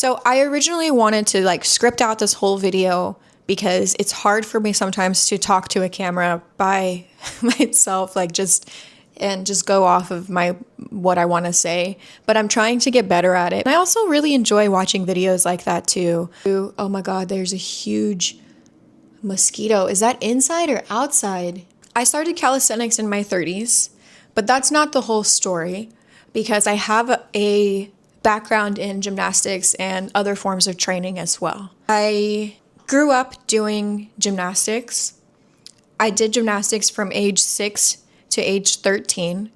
So I originally wanted to like script out this whole video because it's hard for me sometimes to talk to a camera by myself, like just go off of what I want to say. But I'm trying to get better at it. And I also really enjoy watching videos like that too. Oh my God, there's a huge mosquito. Is that inside or outside? I started calisthenics in my 30s, but that's not the whole story because I have a background in gymnastics and other forms of training as well. I grew up doing gymnastics. I did gymnastics from age 6 to age 13.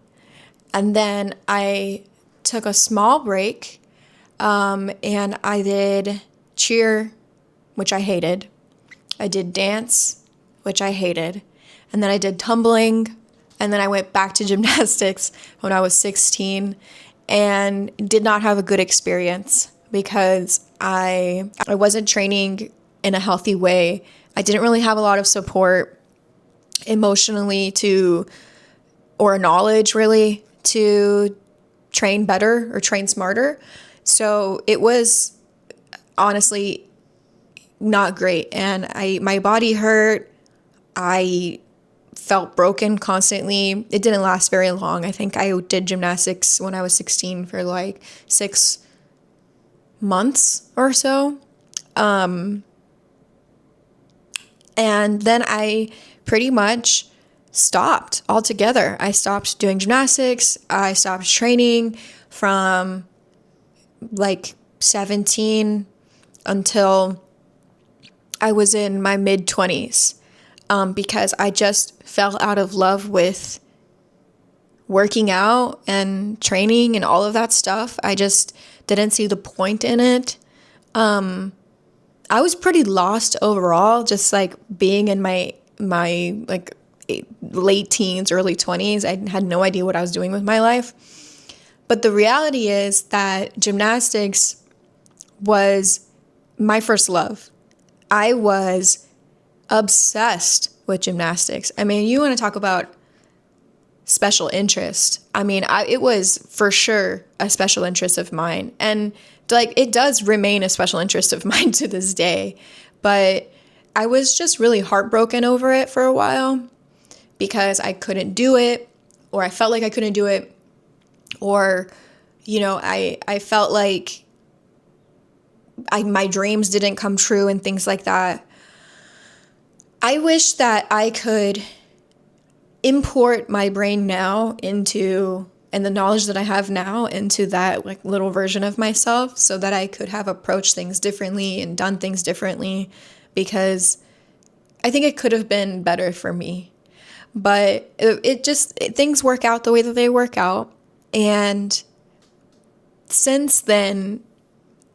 And then I took a small break and I did cheer, which I hated. I did dance, which I hated. And then I did tumbling. And then I went back to gymnastics when I was 16 and did not have a good experience because I wasn't training in a healthy way. I didn't really have a lot of support emotionally or knowledge really to train better or train smarter. So it was honestly not great. And my body hurt. I felt broken constantly. It didn't last very long. I think I did gymnastics when I was 16 for like 6 months or so. And then I pretty much stopped altogether. I stopped doing gymnastics. I stopped training from like 17 until I was in my mid-20s because I just fell out of love with working out and training and all of that stuff. I just didn't see the point in it. I was pretty lost overall, just like being in my like late teens, early 20s. I had no idea what I was doing with my life. But the reality is that gymnastics was my first love. I was obsessed with gymnastics. I mean, you want to talk about special interest. I mean, it was for sure a special interest of mine. And like, it does remain a special interest of mine to this day. But I was just really heartbroken over it for a while because I couldn't do it, or I felt like I couldn't do it, or, you know, I felt like my dreams didn't come true and things like that. I wish that I could import my brain now and the knowledge that I have now into that like little version of myself so that I could have approached things differently and done things differently, because I think it could have been better for me. But things work out the way that they work out. And since then,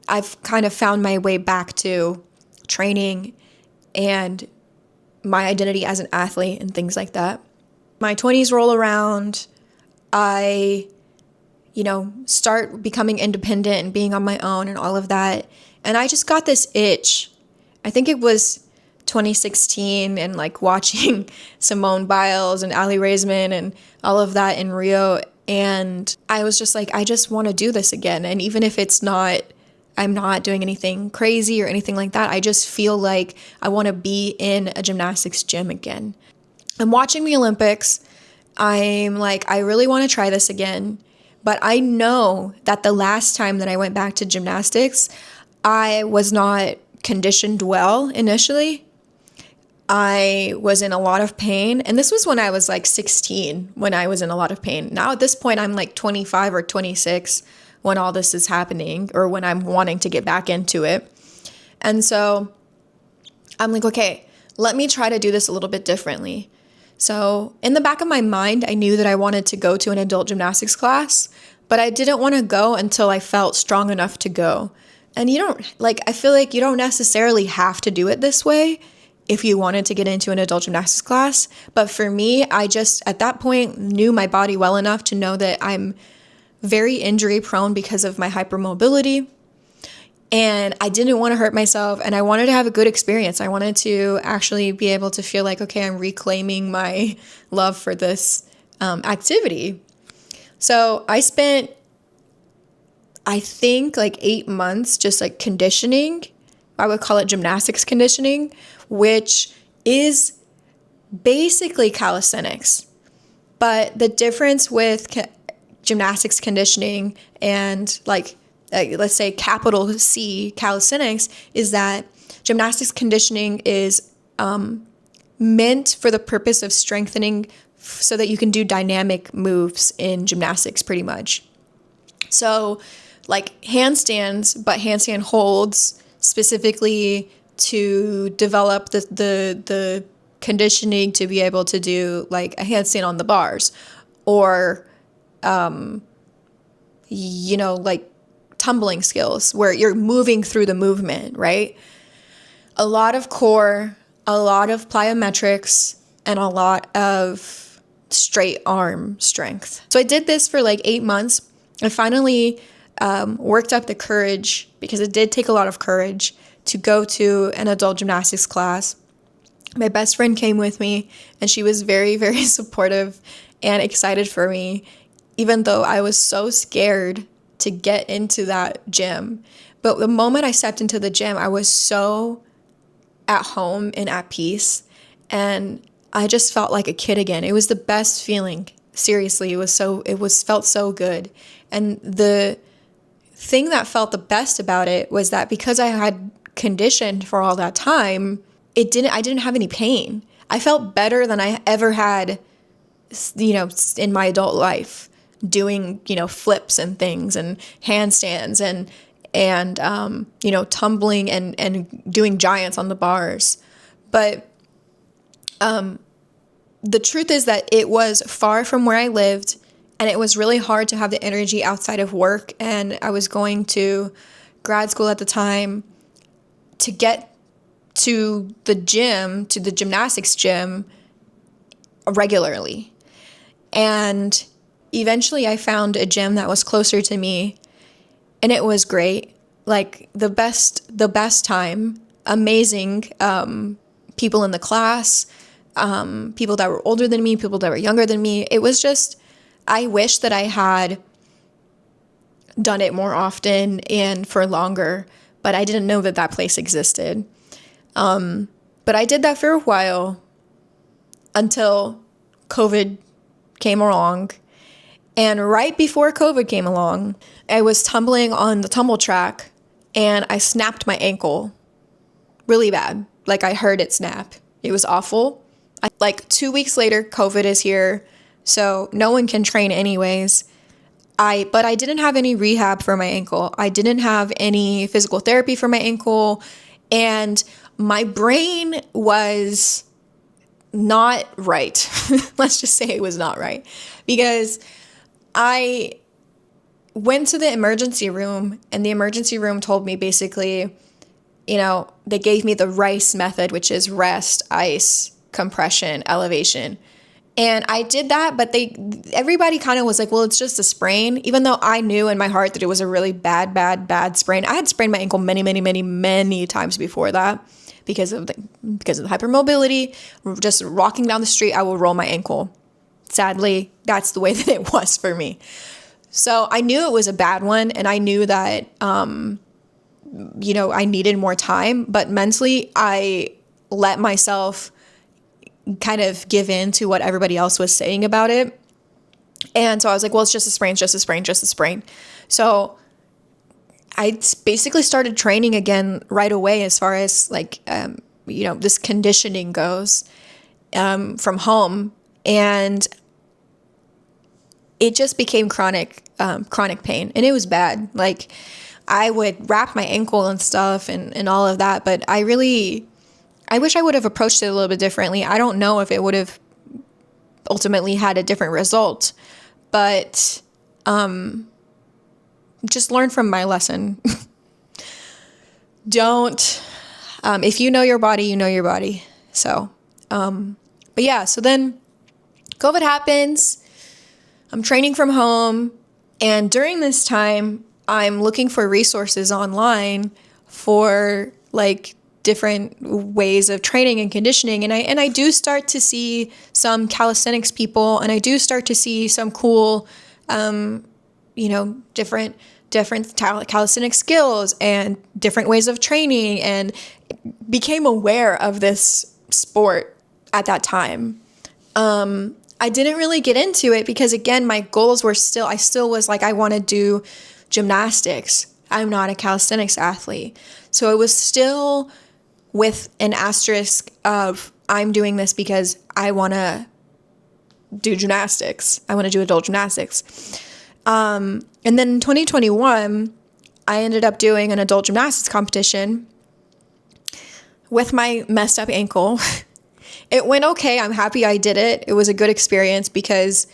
I've kind of found my way back to training and my identity as an athlete and things like that. My 20s roll around, I, start becoming independent and being on my own and all of that. And I just got this itch. I think it was 2016 and like watching Simone Biles and Ali Raisman and all of that in Rio. And I was just like, I just want to do this again. And even if I'm not doing anything crazy or anything like that, I just feel like I want to be in a gymnastics gym again. I'm watching the Olympics. I'm like, I really want to try this again. But I know that the last time that I went back to gymnastics, I was not conditioned well initially. I was in a lot of pain. And this was when I was like 16, when I was in a lot of pain. Now at this point, I'm like 25 or 26 when all this is happening, or when I'm wanting to get back into it. And so I'm like, okay, let me try to do this a little bit differently. So in the back of my mind, I knew that I wanted to go to an adult gymnastics class, but I didn't want to go until I felt strong enough to go. And I feel like you don't necessarily have to do it this way if you wanted to get into an adult gymnastics class. But for me, I just at that point knew my body well enough to know that I'm very injury prone because of my hypermobility. And I didn't want to hurt myself, and I wanted to have a good experience. I wanted to actually be able to feel like, okay, I'm reclaiming my love for this activity. So I spent, I think like 8 months, just like conditioning. I would call it gymnastics conditioning, which is basically calisthenics. But the difference with gymnastics conditioning and like, let's say capital C calisthenics is that gymnastics conditioning is meant for the purpose of strengthening so that you can do dynamic moves in gymnastics pretty much. So like handstands, but handstand holds specifically to develop the conditioning to be able to do like a handstand on the bars, or like tumbling skills where you're moving through the movement, right? A lot of core, a lot of plyometrics, and a lot of straight arm strength. So I did this for like 8 months. I finally worked up the courage, because it did take a lot of courage, to go to an adult gymnastics class. My best friend came with me, and she was very, very supportive and excited for me, even though I was so scared to get into that gym. But the moment I stepped into the gym, I was so at home and at peace, and I just felt like a kid again. It was the best feeling. Seriously, it felt so good. And the thing that felt the best about it was that because I had conditioned for all that time, I didn't have any pain. I felt better than I ever had, in my adult life, doing, flips and things and handstands and tumbling and doing giants on the bars. But the truth is that it was far from where I lived, and it was really hard to have the energy outside of work. And I was going to grad school at the time to get to the gym, to the gymnastics gym regularly. And eventually I found a gym that was closer to me, and it was great. Like the best time, amazing people in the class, people that were older than me, people that were younger than me. It was just, I wish that I had done it more often and for longer, but I didn't know that place existed. But I did that for a while until COVID came along. And right before COVID came along, I was tumbling on the tumble track and I snapped my ankle really bad. Like I heard it snap. It was awful. Like 2 weeks later, COVID is here. So no one can train anyways. But I didn't have any rehab for my ankle. I didn't have any physical therapy for my ankle. And my brain was not right. Let's just say it was not right. Because I went to the emergency room, and the emergency room told me basically, they gave me the RICE method, which is rest, ice, compression, elevation. And I did that, but everybody kind of was like, well, it's just a sprain, even though I knew in my heart that it was a really bad sprain. I had sprained my ankle many, many, many, many times before that because of the hypermobility. Just walking down the street, I would roll my ankle. Sadly, that's the way that it was for me. So I knew it was a bad one, and I knew that, I needed more time, but mentally I let myself kind of give in to what everybody else was saying about it. And so I was like, well, it's just a sprain, just a sprain, just a sprain. So I basically started training again right away as far as like, this conditioning goes, from home. And it just became chronic pain, and it was bad. Like I would wrap my ankle and stuff and all of that, but I wish I would have approached it a little bit differently. I don't know if it would have ultimately had a different result, but just learn from my lesson. If you know your body, you know your body. So, but yeah, so then COVID happens. I'm training from home. And during this time, I'm looking for resources online for like different ways of training and conditioning. And I do start to see some calisthenics people, and I do start to see some cool, different different calisthenic skills and different ways of training, and became aware of this sport at that time. I didn't really get into it because, again, my goals were I still was like, I want to do gymnastics. I'm not a calisthenics athlete. So it was still with an asterisk of, I'm doing this because I want to do gymnastics. I want to do adult gymnastics. And then in 2021, I ended up doing an adult gymnastics competition with my messed up ankle. It went okay. I'm happy I did it. It was a good experience because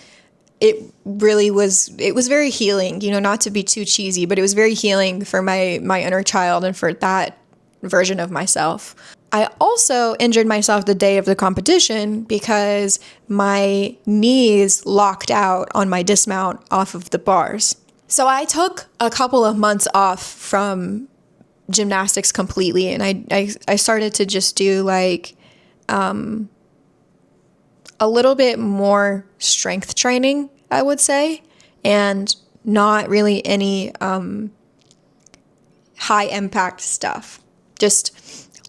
it was very healing, not to be too cheesy, but it was very healing for my inner child and for that version of myself. I also injured myself the day of the competition because my knees locked out on my dismount off of the bars. So I took a couple of months off from gymnastics completely, and I started to just do like a little bit more strength training, I would say, and not really any high impact stuff. Just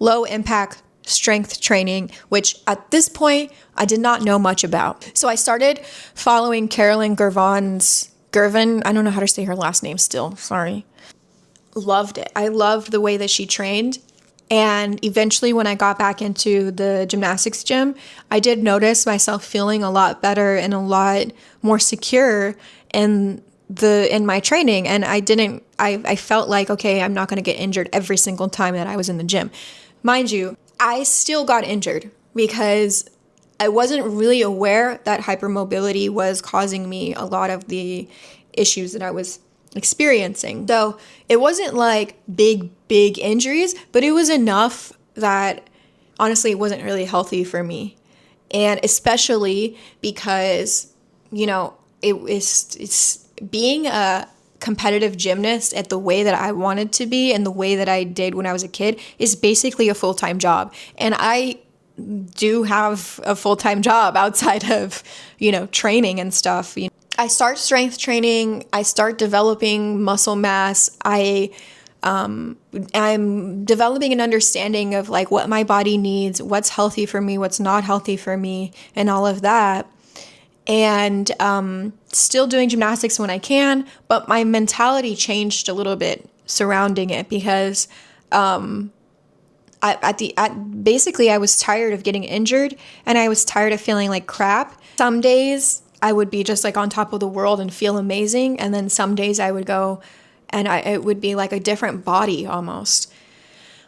low impact strength training, which at this point I did not know much about. So I started following Carolyn Gervin. I don't know how to say her last name still. Sorry. Loved it. I loved the way that she trained. And eventually when I got back into the gymnastics gym, I did notice myself feeling a lot better and a lot more secure in my training. And I felt like, okay, I'm not going to get injured every single time that I was in the gym. Mind you, I still got injured because I wasn't really aware that hypermobility was causing me a lot of the issues that I was experiencing. So it wasn't like big injuries, but it was enough that honestly it wasn't really healthy for me. And especially because, it's being a competitive gymnast at the way that I wanted to be and the way that I did when I was a kid is basically a full-time job. And I do have a full-time job outside of, training and stuff. I start strength training, I start developing muscle mass, I'm developing an understanding of like what my body needs, what's healthy for me, what's not healthy for me, and all of that. And still doing gymnastics when I can, but my mentality changed a little bit surrounding it because basically I was tired of getting injured and I was tired of feeling like crap. Some days I would be just like on top of the world and feel amazing, and then some days I would go and it would be like a different body almost.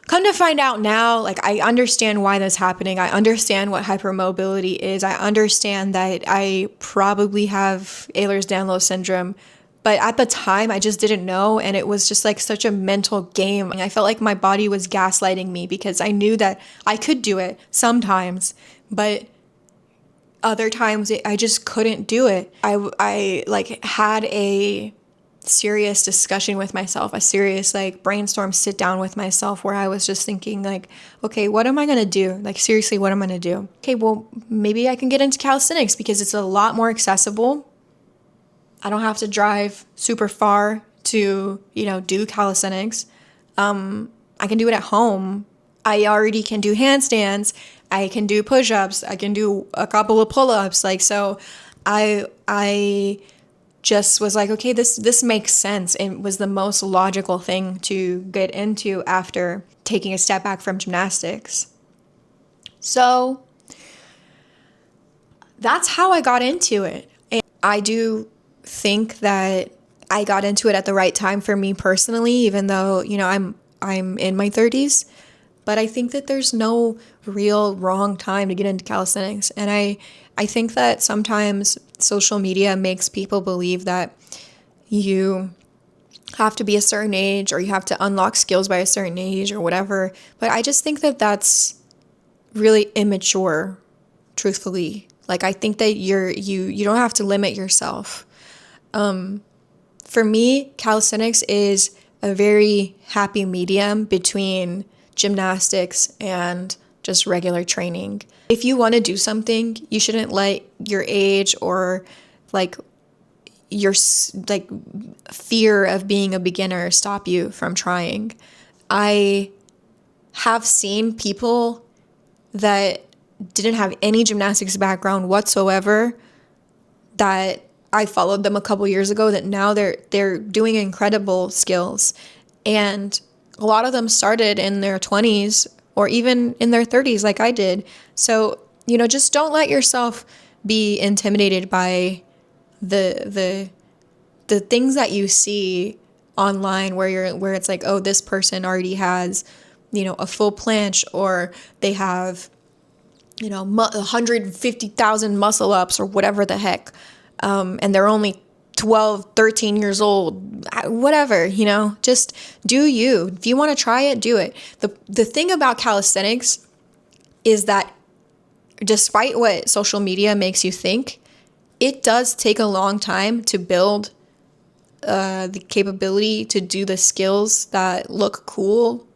Come to find out now, like I understand why that's happening. I understand what hypermobility is. I understand that I probably have Ehlers-Danlos syndrome, but at the time I just didn't know, and it was just like such a mental game. I felt like my body was gaslighting me because I knew that I could do it sometimes, but other times I just couldn't do it. I like had a serious discussion with myself, a serious like brainstorm sit down with myself where I was just thinking like, okay, what am I going to do? Like seriously, what am I going to do? Okay, well, maybe I can get into calisthenics because it's a lot more accessible. I don't have to drive super far to, do calisthenics. I can do it at home. I already can do handstands. I can do push-ups. I can do a couple of pull-ups. Like, so I just was like, okay, this makes sense. It was the most logical thing to get into after taking a step back from gymnastics. So that's how I got into it. And I do think that I got into it at the right time for me personally, even though, I'm in my 30s. But I think that there's no real wrong time to get into calisthenics. And I think that sometimes social media makes people believe that you have to be a certain age or you have to unlock skills by a certain age or whatever. But I just think that that's really immature, truthfully. Like, I think that you don't have to limit yourself. For me, calisthenics is a very happy medium between gymnastics and just regular training. If you want to do something, you shouldn't let your age or like your like fear of being a beginner stop you from trying. I have seen people that didn't have any gymnastics background whatsoever, that I followed them a couple years ago, that now they're doing incredible skills. And a lot of them started in their 20s or even in their 30s like I did. So, just don't let yourself be intimidated by the things that you see online where it's like, oh, this person already has, a full planche, or they have, 150,000 muscle ups or whatever the heck. And they're only 12, 13 years old, whatever, just do you. If you want to try it, do it. The thing about calisthenics is that despite what social media makes you think, it does take a long time to build the capability to do the skills that look cool.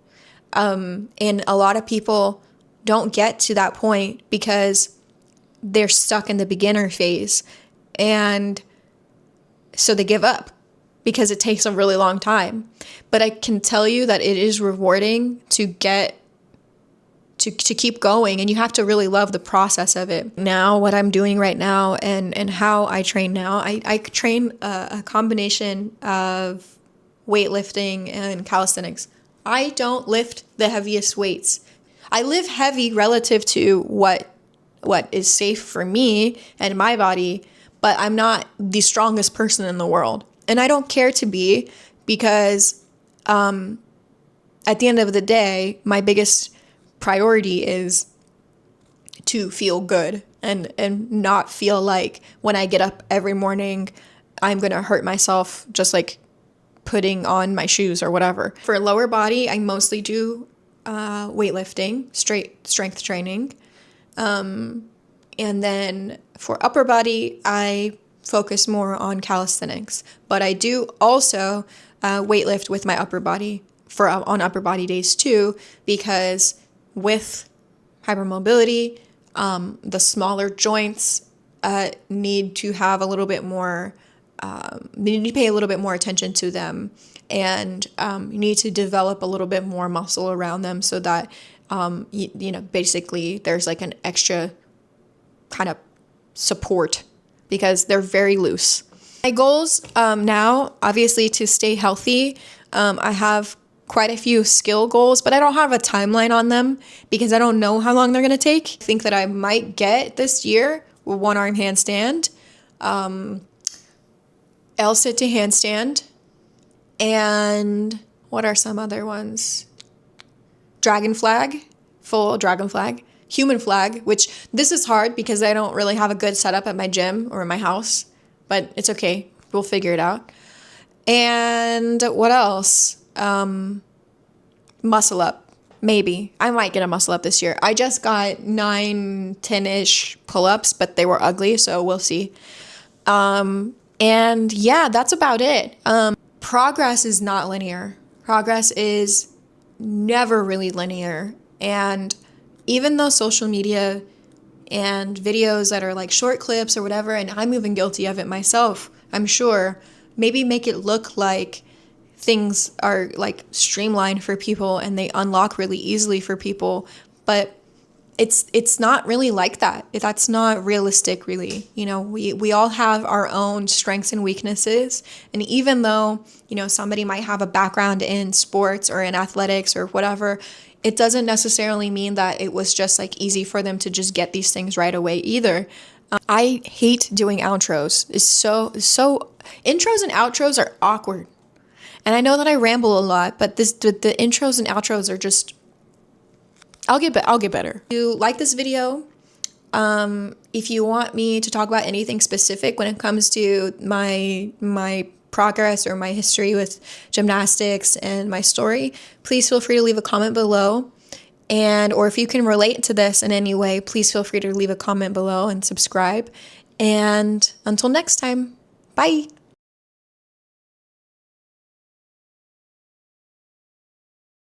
And a lot of people don't get to that point because they're stuck in the beginner phase. And so they give up because it takes a really long time. But I can tell you that it is rewarding to get to keep going, and you have to really love the process of it. Now, what I'm doing right now and how I train now, I train a combination of weightlifting and calisthenics. I don't lift the heaviest weights. I lift heavy relative to what is safe for me and my body, but I'm not the strongest person in the world. And I don't care to be, because at the end of the day, my biggest priority is to feel good and not feel like when I get up every morning, I'm going to hurt myself just like putting on my shoes or whatever. For lower body, I mostly do weightlifting, straight strength training. And then for upper body, I focus more on calisthenics, but I do also weightlift with my upper body on upper body days too, because with hypermobility, the smaller joints need to have a little bit more, you need to pay a little bit more attention to them, and you need to develop a little bit more muscle around them so that, basically there's like an extra kind of support because they're very loose. My goals now, obviously, to stay healthy. I have quite a few skill goals, but I don't have a timeline on them because I don't know how long they're going to take. I think that I might get this year a one arm handstand, L sit to handstand, and what are some other ones? Dragon flag, full dragon flag, human flag, which this is hard because I don't really have a good setup at my gym or in my house, but it's okay. We'll figure it out. And what else? Muscle up. Maybe. I might get a muscle up this year. I just got 9, 10-ish pull-ups, but they were ugly, so we'll see. And yeah, that's about it. Progress is not linear. Progress is never really linear. And even though social media and videos that are like short clips or whatever, and I'm even guilty of it myself, I'm sure, maybe make it look like things are like streamlined for people and they unlock really easily for people, but it's not really like that. That's not realistic, really. We all have our own strengths and weaknesses, and even though somebody might have a background in sports or in athletics or whatever, it doesn't necessarily mean that it was just like easy for them to just get these things right away either. I hate doing outros. It's so intros and outros are awkward. And I know that I ramble a lot, but the intros and outros are just, I'll get better. If you like this video, if you want me to talk about anything specific when it comes to my progress or my history with gymnastics and my story, please feel free to leave a comment below. Or if you can relate to this in any way, please feel free to leave a comment below and subscribe. And until next time, bye.